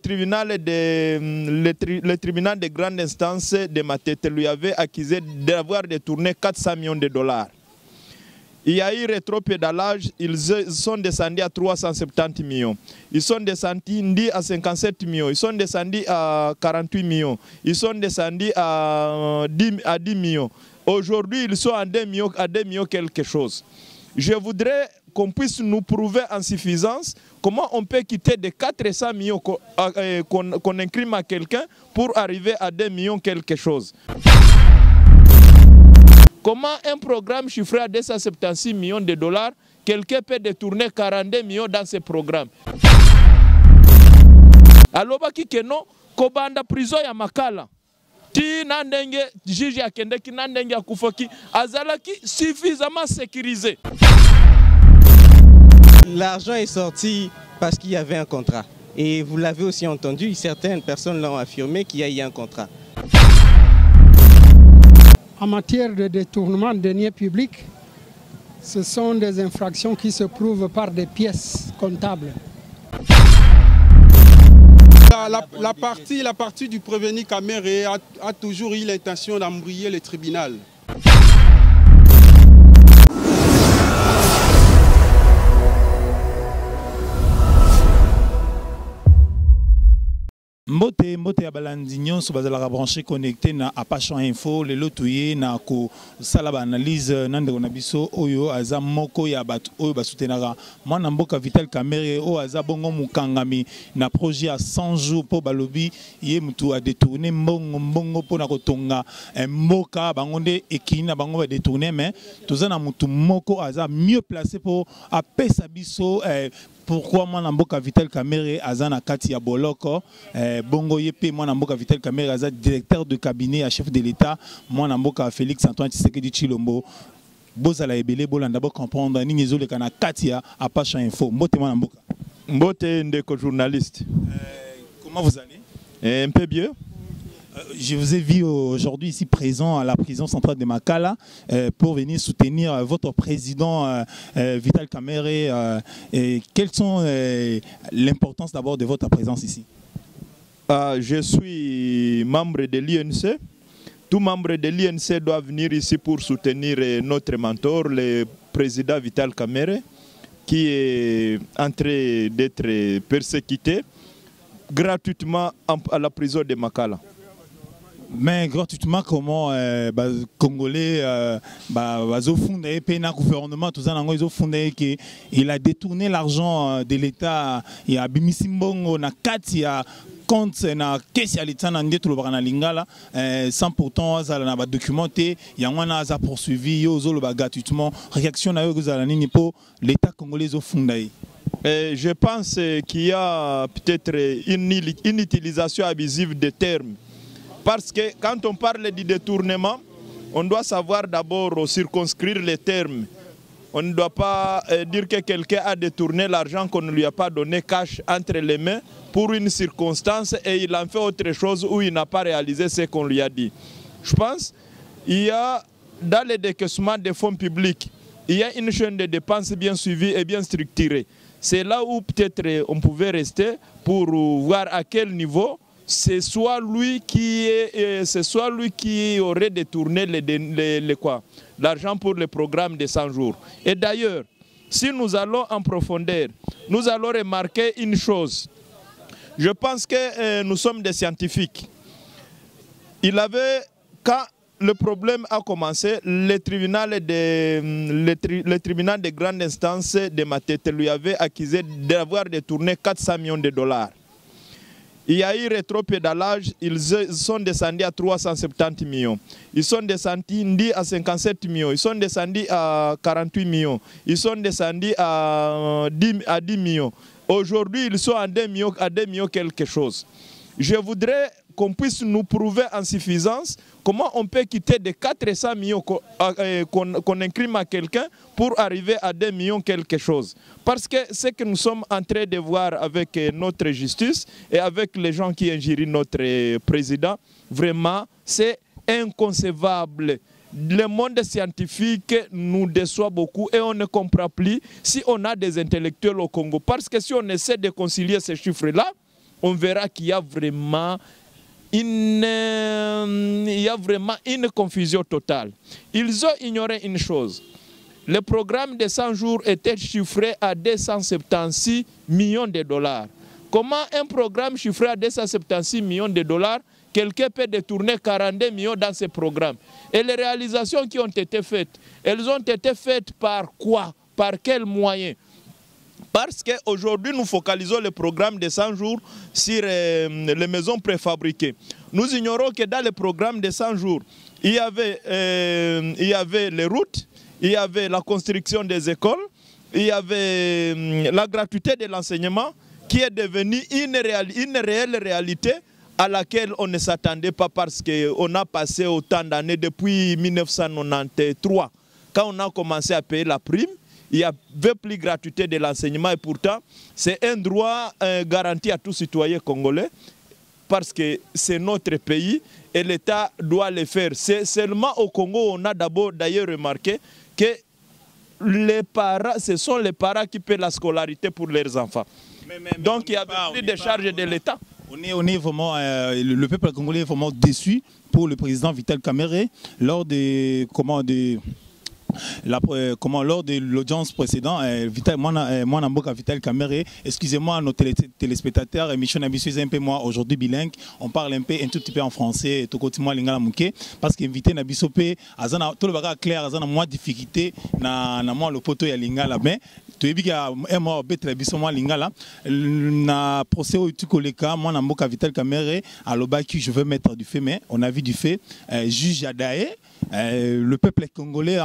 le tribunal de grande instance de Matete lui avait accusé d'avoir détourné 400 millions de dollars. Il y a eu rétropédalage, ils sont descendus à 370 millions. Ils sont descendus à 57 millions. Ils sont descendus à 48 millions. Ils sont descendus à 10 millions. Aujourd'hui, ils sont à 2 millions quelque chose. Je voudrais qu'on puisse nous prouver en suffisance comment on peut quitter de 400 millions qu'on incrime à quelqu'un pour arriver à 2 millions quelque chose. Comment un programme chiffré à 276 millions de dollars, quelqu'un peut détourner 42 millions dans ce programme? Alors, keno kobanda prison ya makala. Ti nandenge juge akendeki nandenge akufaki azalaki suffisamment sécurisé. L'argent est sorti parce qu'il y avait un contrat. Et vous l'avez aussi entendu, certaines personnes l'ont affirmé qu'il y a eu un contrat. En matière de détournement de deniers publics, ce sont des infractions qui se prouvent par des pièces comptables. La partie du prévenu Kamere a toujours eu l'intention d'embrouiller le tribunal. Mbote ya balandi nyonso bazalaka branché connecté na Apache Info lelo toye na ko sala ba analyse nandeko na biso oyo aza moko ya bato oyo basutenaka mwana mboka Vital Kamerhe oyo aza bongo mukangami na projet à 100 jours po balobi ye mutu a détourné mbongo po na kotonga mboka bango nde ekini na bango ba détourner mais toza na mutu moko aza mieux placé pour apesa biso pourquoi mwana mboka Vital Kamerhe aza na kati ya boloko bongo yepe mwana mboka Vital Kamerhe aza directeur de cabinet à chef de l'État mwana mboka Félix Antoine Tshisekedi Tshilombo bozala ebele bolanda bo comprendre nini ezoleka na kati ya Apache Info. Mbote mwana mboka. Mbote ndeko journaliste. Comment vous allez? Un peu bien. Je vous ai vu aujourd'hui ici présent à la prison centrale de Makala pour venir soutenir votre président Vital Kamerhe. Quelles sont l'importance d'abord de votre présence ici? Je suis membre de l'INC. Tout membre de l'INC doit venir ici pour soutenir notre mentor, le président Vital Kamerhe, qui est en train d'être persécuté gratuitement à la prison de Makala. Mais gratuitement, comment Congolais fondé le gouvernement, tout ça, il a détourné l'argent de l'État. Il y a Bimisimbongo, na Katia, compte na caisse à l'État, lingala sans pourtant documenté. Il y a un poursuivi, gratuitement. Réaction à l'État congolais au fondé. Je pense qu'il y a peut-être une utilisation abusive des termes. Parce que quand on parle du détournement, on doit savoir d'abord circonscrire les termes. On ne doit pas dire que quelqu'un a détourné l'argent qu'on ne lui a pas donné cash entre les mains pour une circonstance et il en fait autre chose où il n'a pas réalisé ce qu'on lui a dit. Je pense qu'il y a dans le décaissement des fonds publics, il y a une chaîne de dépenses bien suivie et bien structurée. C'est là où peut-être on pouvait rester pour voir à quel niveau c'est soit lui qui aurait détourné l'argent pour le programme de 100 jours. Et d'ailleurs, si nous allons en profondeur, nous allons remarquer une chose. Je pense que nous sommes des scientifiques. Quand le problème a commencé, le tribunal de grande instance de Matete lui avait accusé d'avoir détourné 400 millions de dollars. Il y a eu rétropédalage, ils sont descendus à 370 millions. Ils sont descendus à 57 millions. Ils sont descendus à 48 millions. Ils sont descendus à 10 millions. Aujourd'hui, ils sont à 2 millions quelque chose. Je voudrais qu'on puisse nous prouver en suffisance comment on peut quitter de 400 millions qu'on incrime à quelqu'un pour arriver à 2 millions quelque chose. Parce que ce que nous sommes en train de voir avec notre justice et avec les gens qui injurient notre président, vraiment, c'est inconcevable. Le monde scientifique nous déçoit beaucoup et on ne comprend plus si on a des intellectuels au Congo. Parce que si on essaie de concilier ces chiffres-là, on verra qu'il y a vraiment une confusion totale. Ils ont ignoré une chose. Le programme de 100 jours était chiffré à 276 millions de dollars. Comment un programme chiffré à 276 millions de dollars, quelqu'un peut détourner 42 millions dans ce programme? Et les réalisations qui ont été faites, elles ont été faites par quoi? Par quels moyens? Parce qu'aujourd'hui, nous focalisons le programme de 100 jours sur les maisons préfabriquées. Nous ignorons que dans le programme de 100 jours, il y avait les routes, il y avait la construction des écoles, il y avait la gratuité de l'enseignement qui est devenue une réelle réalité à laquelle on ne s'attendait pas parce qu'on a passé autant d'années depuis 1993. Quand on a commencé à payer la prime, il n'y avait plus de gratuité de l'enseignement et pourtant, c'est un droit garanti à tout citoyen congolais parce que c'est notre pays et l'État doit le faire. C'est seulement au Congo on a d'abord d'ailleurs remarqué que les parents, ce sont les parents qui paient la scolarité pour leurs enfants. Donc il y avait plus de charges de l'État. On est vraiment, le peuple congolais est vraiment déçu pour le président Vital Kamerhe lors des lors de l'audience précédente, Vital Kamerhe, excusez-moi nos téléspectateurs, émission un peu moi aujourd'hui bilingue, on parle un tout petit peu en français, parce qu'invité Nabiso P, tout le bagage clair, azana moins difficulté na moi le poteau ya lingala, mais tu es bien moi bête la biso moi lingala na procès au tukoleka moi Namboka Vital Kamerhe à l'obaki je veux mettre du fait, mais on a vu du fait juge Adaé. Le peuple congolais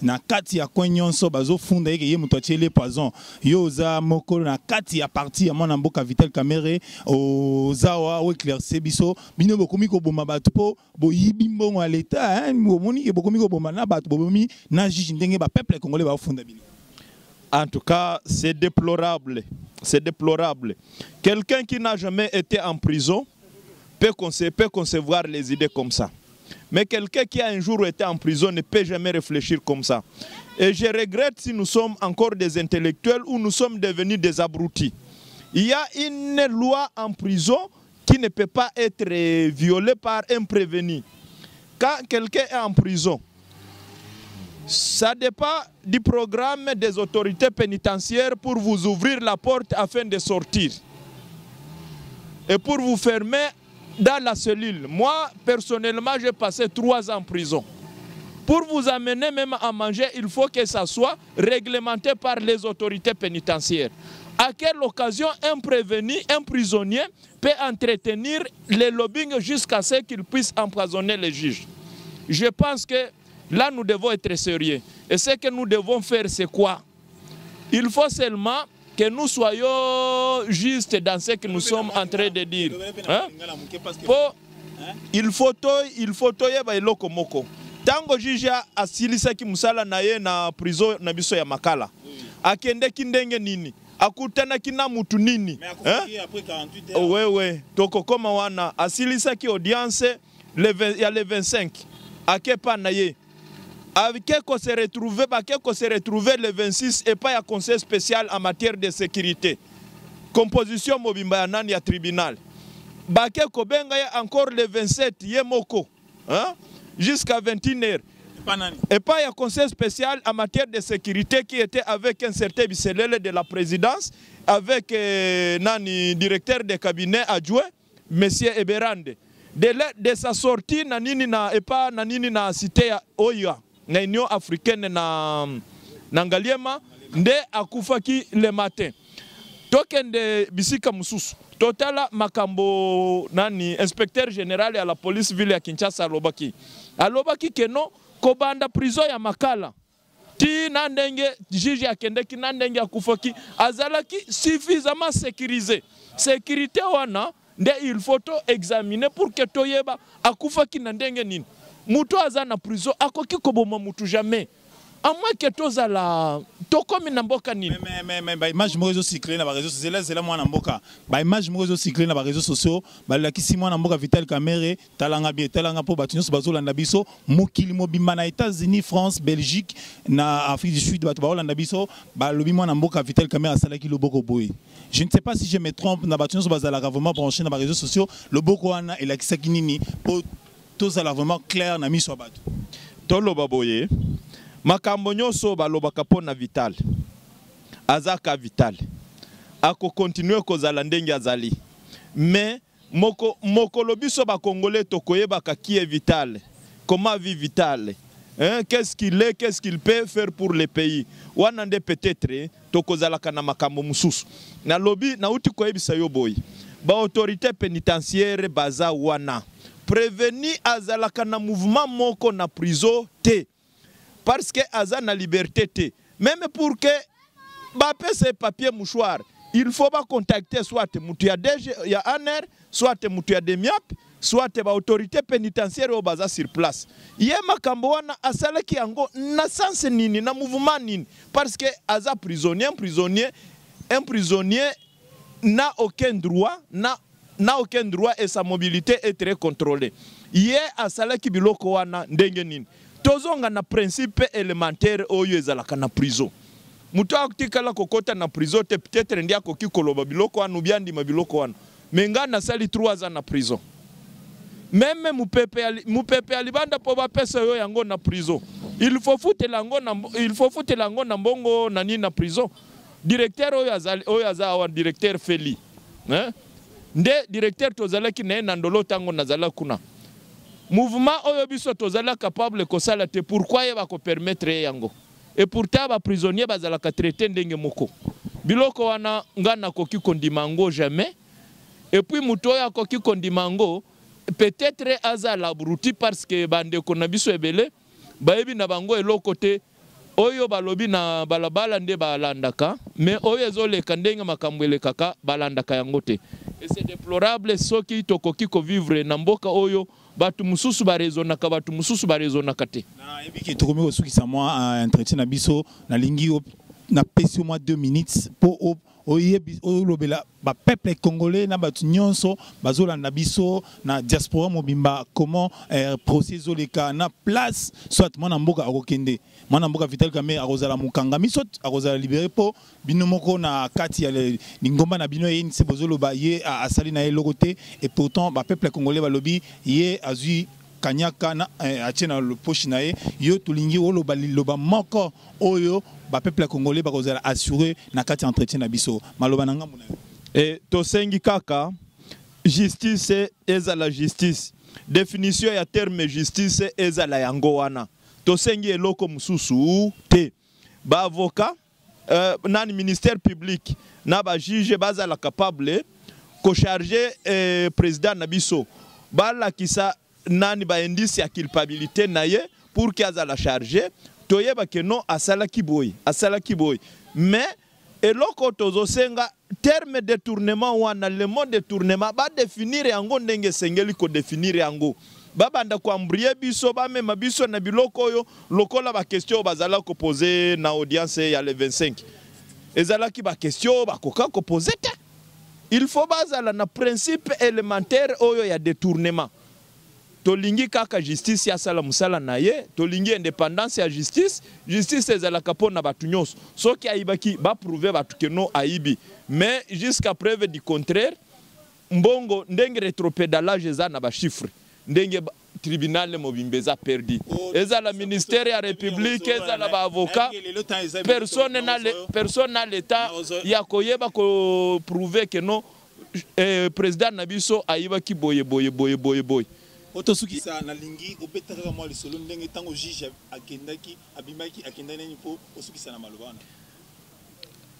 na kati ya kwenyonso bazo funda yeke ye mutotie les poisons yoza moko na kati ya parti ya mwana mboka Vital Kamerhe ozawa o éclaircer biso bino bokomi ko boma batu po boyibi mbongo ya l'état bomoni ke bokomi ko boma na batu bobomi na juge ndenge ba peuple congolais ba funda bino. En tout cas, c'est déplorable. C'est déplorable. Quelqu'un qui n'a jamais été en prison peut concevoir les idées comme ça. Mais quelqu'un qui a un jour été en prison ne peut jamais réfléchir comme ça. Et je regrette si nous sommes encore des intellectuels ou nous sommes devenus des abrutis. Il y a une loi en prison qui ne peut pas être violée par un prévenu. Quand quelqu'un est en prison, ça dépend du programme des autorités pénitentiaires pour vous ouvrir la porte afin de sortir. Et pour vous fermer dans la cellule. Moi, personnellement, j'ai passé 3 ans en prison. Pour vous amener même à manger, il faut que ça soit réglementé par les autorités pénitentiaires. À quelle occasion un prévenu, un prisonnier peut entretenir les lobbying jusqu'à ce qu'il puisse empoisonner les juges? Je pense que là, nous devons être sérieux. Et ce que nous devons faire, c'est quoi? Il faut seulement que nous soyons justes dans ce que nous sommes en train de dire. Hein? Il faut toyeba eloko moko. Tango jija asilisa ki musala na ye na prison na biso ya Makala. Akende kindenge nini? Akutana kina mutu nini? Ouais. Toko koma wana asilisa ki audience ya le 25. Akepa na ye. Avec qu'on se retrouve le 26 et pas un conseil spécial en matière de sécurité. Composition mobimba nani ya tribunal. Baké ko benga encore le 27 yemoko. Hein? Jusqu'à 21h. Et pas un conseil spécial en matière de sécurité qui était avec un certain Biselele de la présidence, avec nani directeur de cabinet adjoint, monsieur Eberande. De sa sortie nanini na epa nanini na cité ya Oya. Na Union africaine na Ngaliema nde akufaki le matin. Token de bisika mususu. Totala makambo nani inspecteur général à la police ville ya Kinshasa alobaki. Alobaki keno kobanda prison ya Makala. Ti nandenge juge akendeki nandenge akufaki azalaki suffisamment sécurisé. Sécurité wana nde il faut examiner pour que toyeba akufaki nandenge nini. Mutu aza na prison akoki koboma mutu jamais. à moins que tozala tokomi na mboka nini. Mais image mo réseau cyclé na réseaux sociaux c'est là moi na mboka. Ba image mo réseau cyclé na réseaux sociaux ba la kisi moi na mboka Vital Kamerhe talanga bien talanga po batunyo bazolanda biso mokili mobimba na États-Unis, France, Belgique na Afrique du Sud bato bazolanda biso ba lobi moi na mboka Vital Kamerhe asalaki loboko boy. Je ne sais pas si je me trompe na batunyo bazala vraiment branché na réseaux sociaux loboko wana elakisaki nini po tozala vraiment clair na miso bato. Toloba boye makambo nyonso balobaka pona Vital azaka Vital ako continuer kozala ndenge azali mais moko lobiso ba congolais tokoyebaka qui est Vital, comment vit Vital, hein, qu'est-ce qu'il est, qu'est-ce qu'il peut faire pour le pays wanande peut-être tokozalaka na makambo mususu na lobi na uti koyebisa yo boy ba autorité pénitentiaire baza wana prévenir azalaka na mouvement moko na prison te parce que aza na liberté te même pour que ba pese papier mouchoir il faut pas contacter soit mutu ya DG ya ANR soit mutu ya DEMIAP soit ba autorité pénitentiaire au baza sur place ye makambo wana asalaki yango na sens nini na mouvement nini parce que aza prisonnier un prisonnier n'a aucun droit et sa mobilité est très contrôlée. Hier asalaki biloko wana ndenge nini. Tozonga na principe élémentaire oyo ezalaka na prison. Muto akutikala kokota na prison te peut-être ndia koki koloba biloko wana ubiandi mabiloko wana. Menga na sali 3 ans na prison. Même mupepe alibanda po ba pesa yo yango na prison. Il faut foutre lango na mbongo na nini na prison. Directeur oyo aza directeur Feli. Hein? Nde directeur tozalaki na nandolo tango nazala kuna mouvement oyo biso tozala capable kosala te pourquoi ye ba ko permettre yango et pourtant ba prisonnier bazala ka traiter ndenge moko biloko wana ngana koki kondimango jamais et puis muto ya koki kondimango peut-être azala bruti parce que bande ko na biso ebele bayebi na bango eloko te oyo balobi na balabala nde balandaka mais oyo ezoleka ndenge makambo elekaka balandaka yango te. Et c'est déplorable ce qui tokoki ko vivre na mboka oyo batu mususu ba raisonnaka batu mususu ba raisonnaka te. Na ebiki tokomi ko suki sa moi entretien na biso na lingi na pesi au moins 2 minutes pour lobela ba peuple congolais na batu nyonso bazolanda biso na diaspora mobimba comment procès oleka na place soit mwana mboka akokende mwana mboka Vital Kamerhe akozala mukanga misot akozala libéré po bino moko na kati ya lingomba na bino yeni se bozoloba ye asali na eloko te et pourtant ba peuple congolais balobi ye azui kanyaka na achena le poche na ye yo tulingi oloba liloba moko oyo ba peuple congolais bakozala assuré na kati entretien na biso maloba nanga muna et tosengi kaka justice ezala justice définition ya terme justice ezala yango wana tosengi eloko mususu te ba avocat nani ministère public na ba juge bazala capable ko charger président na biso bala kisa nani ba indice ya culpabilité na ye pour qu'il azala charger toyeba ke non asala kiboy mais eloko tozosenga terme détournement wana le mot détournement ba définir yango ndenge sengeli ko définir yango babanda ko ambrier biso ba mema biso na biloko yo lokola ba question bazala ko poser na audience ya le 25 ezala ki ba question ba koka ko poser te il faut bazala na principe élémentaire oyo ya détournement tolingi kaka justice ya sala musala na ye tolingi indépendance ya justice ezala kapona batu nyonso soki aibaki ba prouver batu ke no aibi mais jusqu'à preuve du contraire mbongo ndenge rétropédalage eza na ba chiffre ndenge tribunal mobimbeza perdu ezala ministère ya république ezala ba avocat personne na l'état ya koyeba ko prouver que non président nabiso aibaki boye. Otosukisa na lingi obetaka mwa lisolo ndenge tango juge akendaki abimaki akendani nipo osukisa na malobana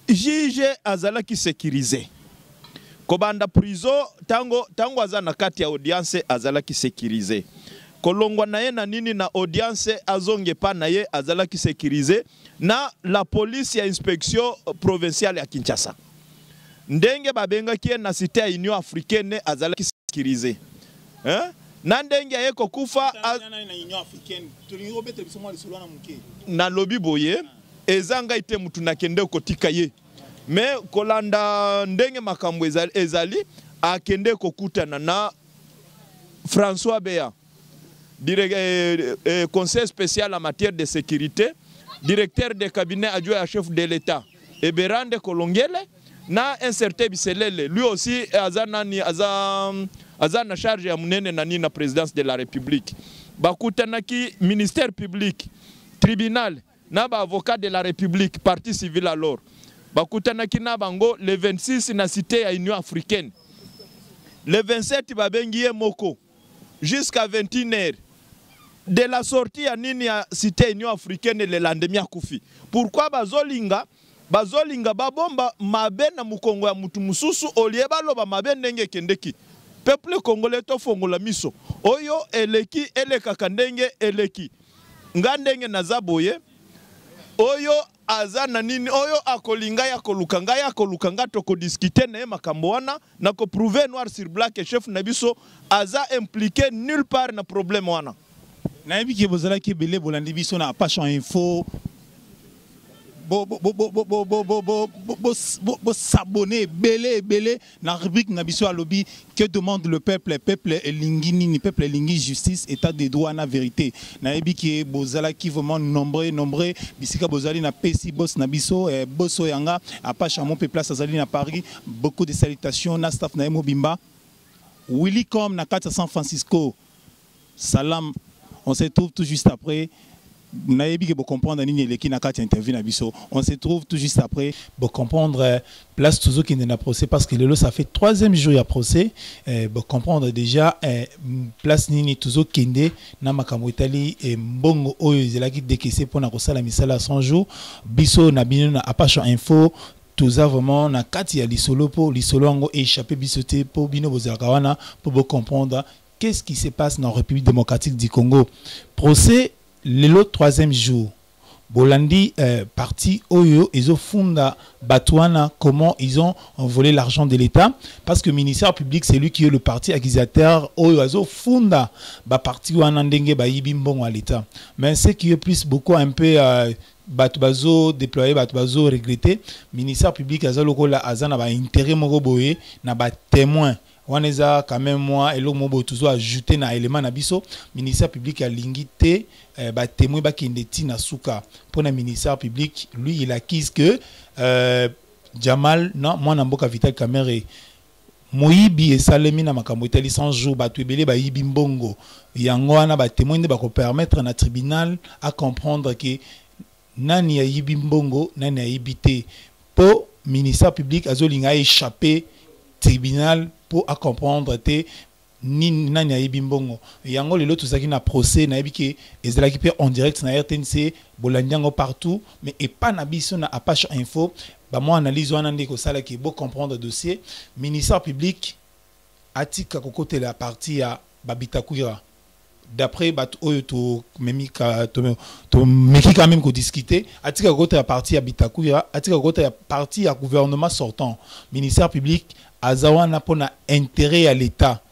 juge azalaki sécurisé kobanda prison tango azana kati ya audience azalaki sécurisé kolongwa na ye na nini na audience azonge pa na ye azalaki sécurisé na la police ya inspection provinciale ya Kinshasa ndenge babengaki na cité ya Union africaine azalaki sécurisé hein Nandenge ye kokufa na lobi boye ezanga ite mutu nakende kotika ye. Mais kolanda ndenge makambo ezali akende kokutana na François Béa, conseil spécial en matière de sécurité, directeur de cabinet adjoint à chef de l'État, et Berande Kolongele, na un certain Biselele, lui aussi azanani azana charge ya munene nani na présidence de la République. Bakutanaki ministère public, tribunal, na ba avocat de la République, partie civile alors. Bakutanaki na bango le 26 na cité à Union africaine. Le 27 babengiye moko jusqu'à 21h. De la sortie à nini ya cité Union africaine le lendemain kufi. Pourquoi bazolinga babomba mabe na mukongo ya mutu mususu olie baloba mabe ndenge kendeki. Peuple congolais to fongola miso. Oyo eleki elekaka ndenge eleki. Ngandenge nazaboye. Oyo azana nini oyo akolinga ya kolukanga toko discuter na makambo wana na ko prouver noir sur blanc que chef nabiso aza impliqué nulle part na problème wana. Na yebi ke bozala ki belé bolandi biso na Passion Info s'abonner belé na rubrique na biso alobi que demande le peuple lingini peuple lingi justice état de droit na vérité na yebi ki bozala ki vraiment nombreux bisika bozali na pesi boss na biso bosso yanga a Passion mon peuple azali na Paris beaucoup de salutations na staff na Mobimba Willy comme na kata San Francisco salam. On se trouve tout juste après. Pour comprendre on se trouve tout juste après pour comprendre place toujours qui n'a procès parce que le ça fait 3e jour à procès pour comprendre déjà place nini toujours kende na makambo Italie et mbongo oyo zelaki décaissé pour na kosala misala 100 jours biso na bino na Passion Info tout ça vraiment na kati ya lisolo po lisolo ngo échappé bisoté pour bino bozalaka wana pour comprendre qu'est-ce qui se passe dans la République démocratique du Congo. Procès le 3e jour. Bolandi parti Oyo, ils ont fondé Batouana, comment ils ont volé l'argent de l'État. Parce que le ministère public, c'est lui qui est le parti accusateur. Oyo, ils ont fondé parti Wanandenge, Yibimbong à l'État. Mais ce qui est plus beaucoup un peu Batoubazo déployé, Batoubazo regretté, le ministère public, ils ont intérêt Moroboé, n'a pas témoin. Waneza quand même moi et l'homme toujours ajouté na élément na biso ministère public a lingité ba témoin ba kindeti na suka pour le ministère public lui il acquise que Jamal non moi na mboka Vital Kamerhe moyibi et salemi na makambo itali 100 jours ba tuebele ba yibi mbongo yango wana ba témoin ba ko permettre na tribunal à comprendre que nani ya yibi mbongo nani ya yibité pour ministère public azolinga échappé tribunal pour à comprendre te ni nani ayibi mbongo yango lelo tozaki na procès na yebi ke ezalaki pe en direct na RTNC bolandiango partout mais et pas na biso na Passion Info ba mo analyse wana ndeko sala ki bo comprendre dossier ministère public atika kokote la partie ya Babitakwira d'après bat oyo to memika to meki quand même ko discuter atika kokote la partie ya Bitakwira atika kokote la partie ya gouvernement sortant ministère public azawana pona intérêt à l'État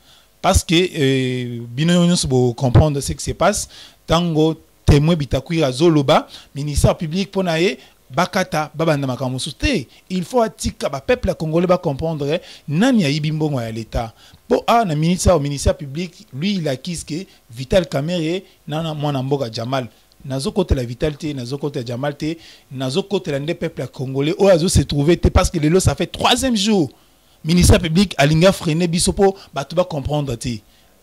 parce que bino pour comprendre ce qui se passe tango témoin Bitakwira zoloba ministère public pona ye bakata babanda makambo souté il faut atika ba peuple congolais ba comprendre nani ya yibimbongo ya l'État pour na ministère public lui il acquise que Vital Kamerhe nana mwana mboka Jamal nazo côté la vitalité nazo côté Jamal te nazo côté la peuple congolais o azo se trouver parce que lelo ça fait 3e jour ministère public alinga freiner bisopo batu ba comprendre te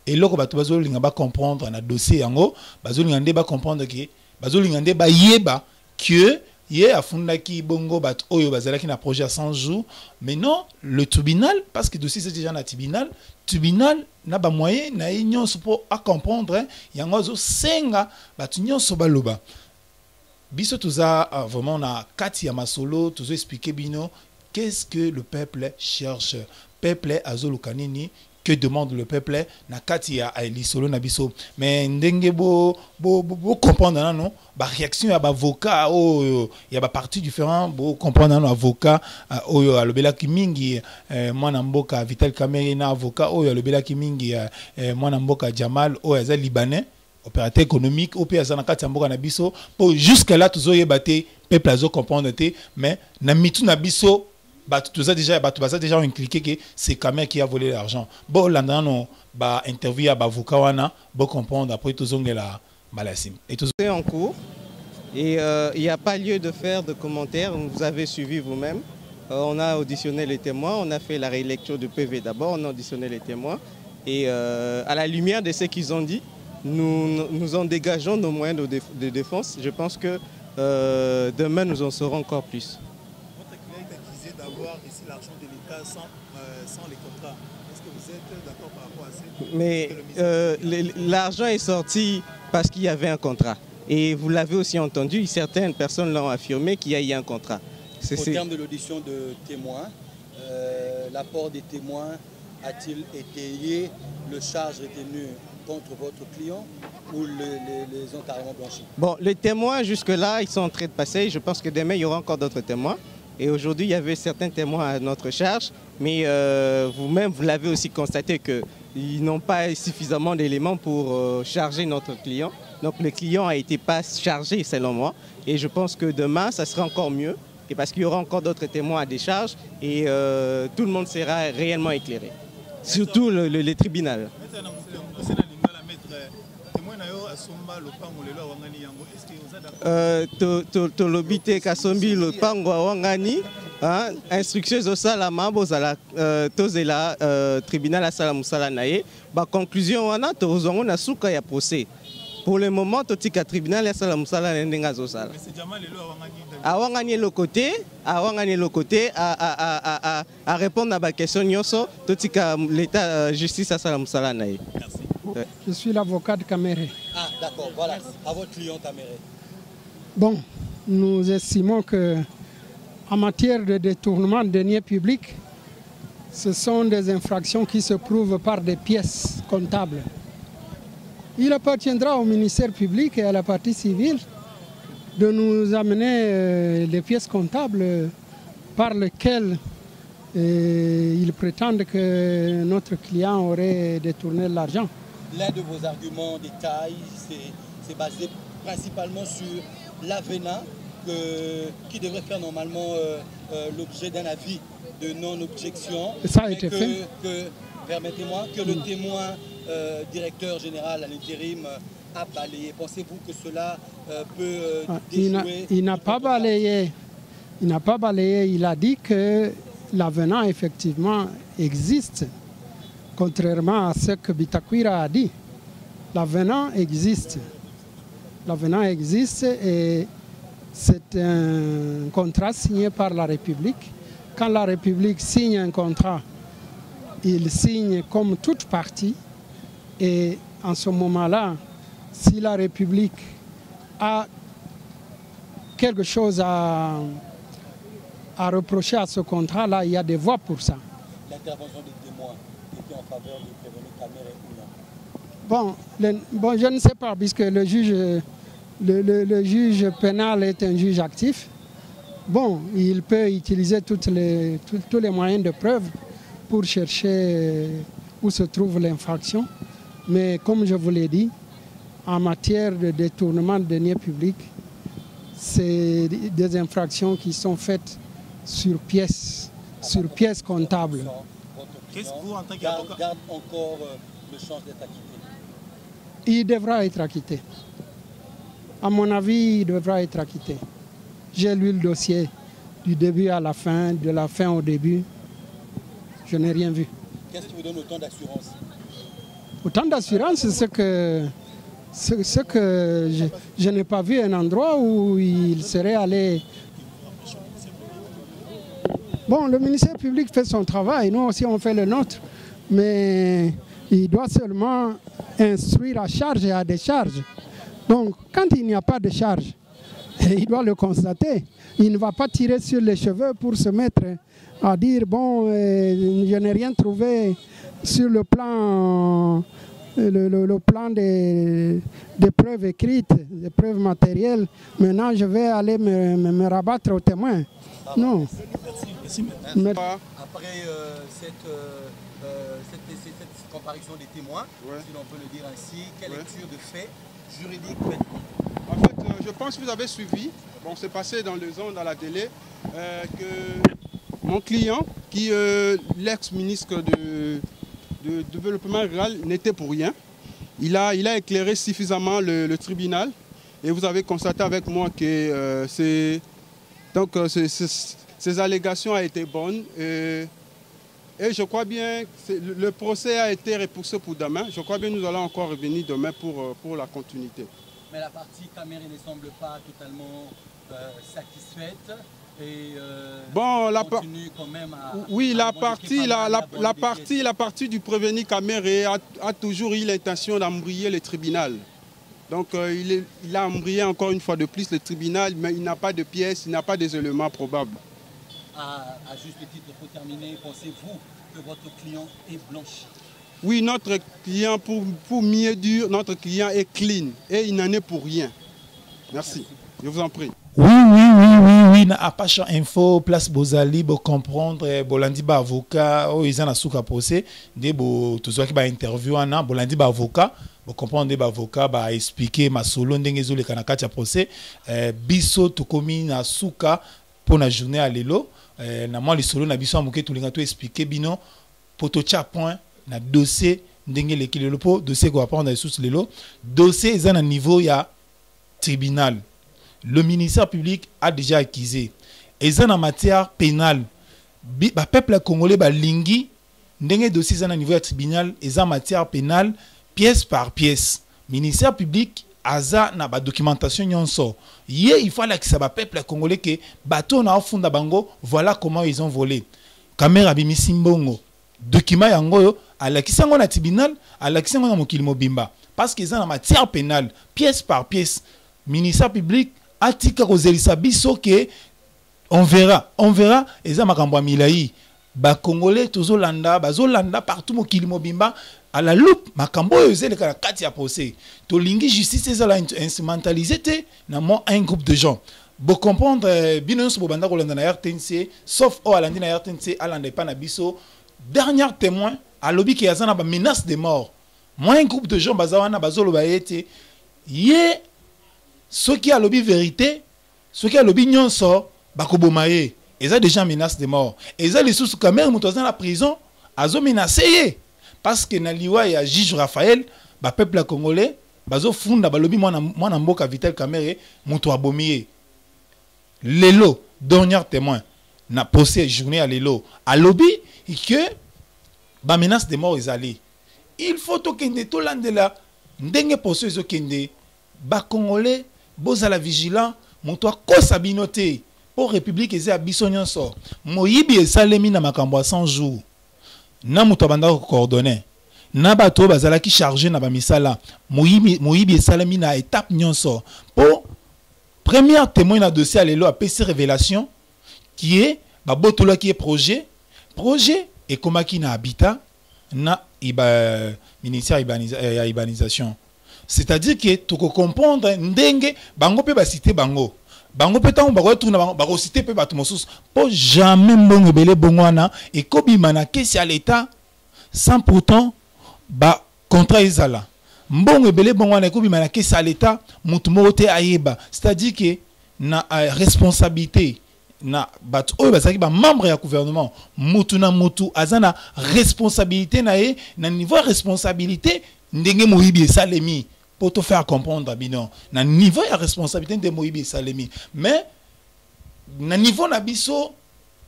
et loko batu bazo linga ba comprendre na dossier yango bazo linga nde ba comprendre que bazo linga nde ba yeba que ye afundaki bongo batu oyo bazalaki na projet à 100 jours mais non le tribunal parce que dossier c'est déjà na tribunal na ba moyen na union pour à comprendre yango zo senga batu nyonso baloba biso tuza vraiment na kati ya masolo tuzo expliquer bino qu'est-ce que le peuple cherche? Peuple azolukanini que demande le peuple na kati ya lisolo na biso mais ndenge bo comprendre non ba réaction ya ba avocat o ya ba parti différent bo comprendre non avocat oyo alobela ki mingi mwana mboka Vital Kamerhe na avocat oyo alobela ki mingi mwana mboka Jamal oyo za libanais opérateur économique au pays na kati ya mboka na biso pour jusqu'à là tozoyeba te peuple azo comprendre te mais na mitu na biso tout ça déjà déjà impliqué que c'est Kamerhe qui a volé l'argent bon là non ba interview à avocat wana bon comprendre après tout zongela malasim et tout c'est en cours et il n'y a pas lieu de faire de commentaires, vous avez suivi vous-même. On a auditionné les témoins, on a fait la rélecture du PV d'abord, on a auditionné les témoins et à la lumière de ce qu'ils ont dit, nous en dégageons nos moyens de défense. Je pense que demain nous en saurons encore plus. Votre client est accusé d'avoir ici l'argent de l'État sans les contrats. Est-ce que vous êtes d'accord par rapport à ça? Mais l'argent est sorti parce qu'il y avait un contrat. Et vous l'avez aussi entendu, certaines personnes l'ont affirmé qu'il y a eu un contrat. Au terme de l'audition de témoins, l'apport des témoins a-t-il étayé le charge retenu contre votre client ou les ont carrément blanchis? Bon, les témoins jusque-là, ils sont en train de passer. Je pense que demain, il y aura encore d'autres témoins. Et aujourd'hui, il y avait certains témoins à notre charge. Mais vous-même, vous l'avez aussi constaté qu'ils n'ont pas suffisamment d'éléments pour charger notre client. Donc le client a été pas chargé selon moi. Et je pense que demain, ça sera encore mieux. Et parce qu'il y aura encore d'autres témoins à décharge. Et tout le monde sera réellement éclairé. Surtout le tribunal. Tolobite kasombi le pango wangani instruction osala mabozala tozela tribunal asala musala naye ba conclusion wana tozongo na suka ya procès. Pour le moment totika tribunal asala musala ndenga zosala. Mais c'est Jamal lelo awangani le côté à répondre à ba question nyoso totika l'état justice asala musala naye. Je suis l'avocat de Kamerhe. Ah, d'accord, voilà, à votre client Kamerhe. Bon, nous estimons que en matière de détournement de deniers publics, ce sont des infractions qui se prouvent par des pièces comptables. Il appartiendra au ministère public et à la partie civile de nous amener les pièces comptables par lesquelles ils prétendent que notre client aurait détourné l'argent. L'un de vos arguments détails, c'est basé principalement sur l'avenant qui devrait faire normalement l'objet d'un avis de non-objection. Ça a été fait. Permettez-moi, que le témoin directeur général à l'intérim a balayé. Pensez-vous que cela peut déjouer? Il n'a pas balayé. Il n'a pas balayé. Il a dit que l'avenant effectivement existe. Contrairement à ce que Bitakwira a dit, l'avenant existe. L'avenant existe et c'est un contrat signé par la République. Quand la République signe un contrat, il signe comme toute partie. Et en ce moment-là, si la République a quelque chose à reprocher à ce contrat-là, il y a des voies pour ça. L'intervention des témoins était en faveur du prévenu Kamerhe ou non? Bon, je ne sais pas, puisque le juge pénal est un juge actif. Bon, il peut utiliser tous les moyens de preuve pour chercher où se trouve l'infraction. Mais comme je vous l'ai dit, en matière de détournement de deniers publics, c'est des infractions qui sont faites sur pièces comptables. Qu'est-ce que vous, en tant qu'avocat, garde encore le chance d'être acquitté? Il devra être acquitté. À mon avis, il devra être acquitté. J'ai lu le dossier du début à la fin, de la fin au début. Je n'ai rien vu. Qu'est-ce qui vous donne autant d'assurance? Autant d'assurance, c'est ce que je n'ai pas vu un endroit où il serait allé. Bon, le ministère public fait son travail, nous aussi on fait le nôtre, mais il doit seulement instruire à charge et à décharge. Donc, quand il n'y a pas de charge, il doit le constater. Il ne va pas tirer sur les cheveux pour se mettre à dire, bon, je n'ai rien trouvé. sur le plan, le plan des preuves écrites, des preuves matérielles. Maintenant, je vais aller me rabattre au témoin. Non. Après cette comparution des témoins, si l'on peut le dire ainsi, quelle lecture de fait juridique faites-vous? En fait, je pense que vous avez suivi, bon, c'est passé dans les ondes, dans la télé, que mon client, qui est l'ex-ministre de Développement rural, n'était pour rien. Il a éclairé suffisamment le tribunal et vous avez constaté avec moi que ces allégations ont été bonnes. Et je crois bien que le procès a été repoussé pour demain. Je crois bien que nous allons encore revenir demain pour la continuité. Mais la partie Caméré ne semble pas totalement satisfaite et bon, continue quand même à... Oui, la partie du prévenu Caméré a toujours eu l'intention d'embrouiller le tribunal. Donc il a embrayé encore une fois de plus le tribunal, mais il n'a pas de pièces, il n'a pas des éléments probables. À juste titre, pour terminer, pensez-vous que votre client est blanchi? Oui, notre client, pour mieux dire, notre client est clean et il n'en est pour rien. Merci. Je vous en prie. Oui, na Apache Info, place Bozali, pour comprendre, Bolandi ba avocat, ils ont un souk à procès, des bo, tout ça qui va interview, Bolandi ba avocat, pour comprendre des avocat, ba expliquer ma solo, n'engezo le kanakati à procès, biso to komi na souka pour la journée à l'élo. Na moi les solo na biso amuke tout les gars expliquer bino poto cha point na dossier ndenge le kilo po dossier ko apprendre les sous lelo dossier est à niveau ya tribunal. Le ministère public a déjà accusé et en matière pénale ba peuple congolais ba lingi ndenge dossier est à niveau ya tribunal et en matière pénale pièce par pièce. Ministère public aza na ba documentation nyonso ye il faut que ça ba peuple congolais que bateau na funda bango voilà comment ils ont volé caméra bimisi mbongo document yango yo alakisa ngo na tribunal alakisa ngo na mokili mobimba parce qu'ils ont en matière pénale pièce par pièce ministère public atika kozelisa biso que on verra eza makambo milai ba congolais tozolanda bazolanda partout mokili mobimba à la loupe makambo ezele kana kati ya procès to lingi justice ezala instrumentalisé te na mo un groupe de gens bo comprendre binons bo banda ko landa na RTNC sauf au alandi na RTNC alanda pa na biso dernier témoin à lobby qui azana ba menace de mort moi un groupe de gens bazawana bazolo ba yete ye ceux qui a lobby vérité ceux qui a lobby nyonso bakobomaye eza déjà menace de mort eza les sous caméra muto dans la prison azo menacer parce que na liwa ya juge Raphaël ba peuple congolais bazo funda ba lobby mwana mboka Vital Kamerhe muto abomiye lelo dernier témoin na procès journée à lelo à lobby que ba menace de mort ezali il faut to kende to landela ndenge procès zo kende ba congolais bozala vigilant muto akosa binote pour république eza biso nyonso moyibi esalemi na makambo 100 jours na muto banda ko coordonner na bato bazala ki chargé na ba misala moyibi esalemi na étape nyonso pour premier témoin na dossier à lelo a PC révélation qui est ba botola qui est projet et komaki na habitat na ministère ya urbanisation c'est-à-dire que tu comprendre ndenge bango pe ba cité bango pe tant ba retourna ba cité pe bato mosusu pour jamais mbongo belé bongwana et kobima na kesi à l'état sans pourtant ba contrat ezala mbongo belé bongwana kobima na kesi à l'état mutu moko te ayeba c'est-à-dire que na responsabilité na bato oyo bazaki ba membre ya gouvernement mutu na mutu azana responsabilité na ye na niveau responsabilité ndenge moyibi esalemi pour te faire comprendre bino na niveau ya responsabilité de moyibi esalemi mais na niveau na biso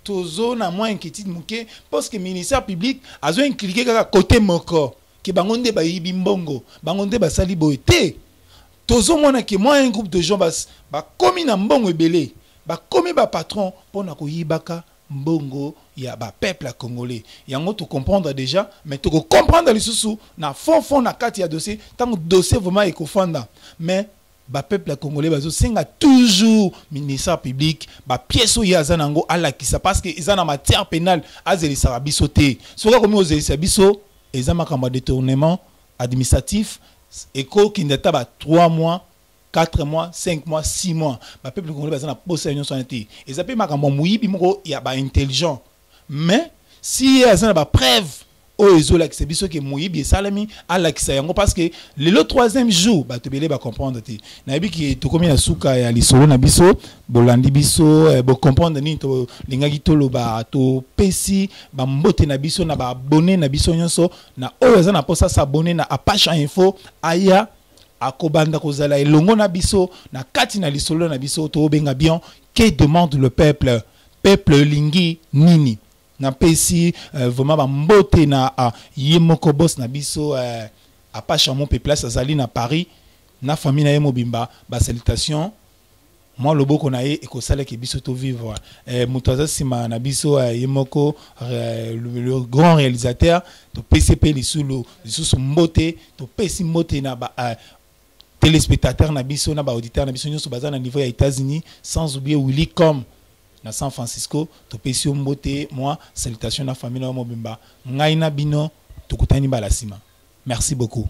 tozo na moins inquiétude muke parce que ministère public azo impliqué kaka côté moko ke bango nde bayibi mbongo bango nde basali boité tozo mona ke moi un groupe de gens ba komi na mbongo ebele ba komi ba patron pona koyibaka mbongo ya ba peuple congolais yango to comprendre déjà mais to comprendre les sous na fond na kati ya dossier tant dossier vraiment ekofanda mais ba peuple congolais bazo senga toujours ministère public ba pièce ya zanango ala kisa parce que ils en matière pénale azelisa biso te soka komi ozelisa biso eza makambo détournement administratif eko kindata ba 3 mois 4 mois 5 mois 6 mois ba peuple congolais bazana posa union santé eza pe makambo muyibi moko ya ba intelligent mais si azana ba preuve o ezola ki biso ke muyibi salami ala ki yango parce que le troisième jour ba tebele ba comprendre te na yebi ki to komi na suka ya lisolo na biso bolandi biso bo comprendre ni to lingaki to loba to pesi ba mbote na biso na ba abonné na biso nyonso na o azana posa s'abonner na Apache Info aya akobanda kozala elongo na biso na kati na lisolo na biso to benga bien que demande le peuple lingi nini na pesi vraiment ba mbote na yemoko boss na biso Apache mon place azali na Paris na famille na yemobimba ba salutation moi loboko na ye ekosala ke biso to vivre mutoza sima na biso yemoko le grand réalisateur to PCP lisulu lisusu mbote to pesi mbote na ba téléspectateurs na biso na ba auditeurs na biso nyonso baza na niveau ya États-Unis sans oublier Willy Com na San Francisco to pesi mbote moi salutation na famille na mobimba ngai na bino tokutani balasima merci beaucoup.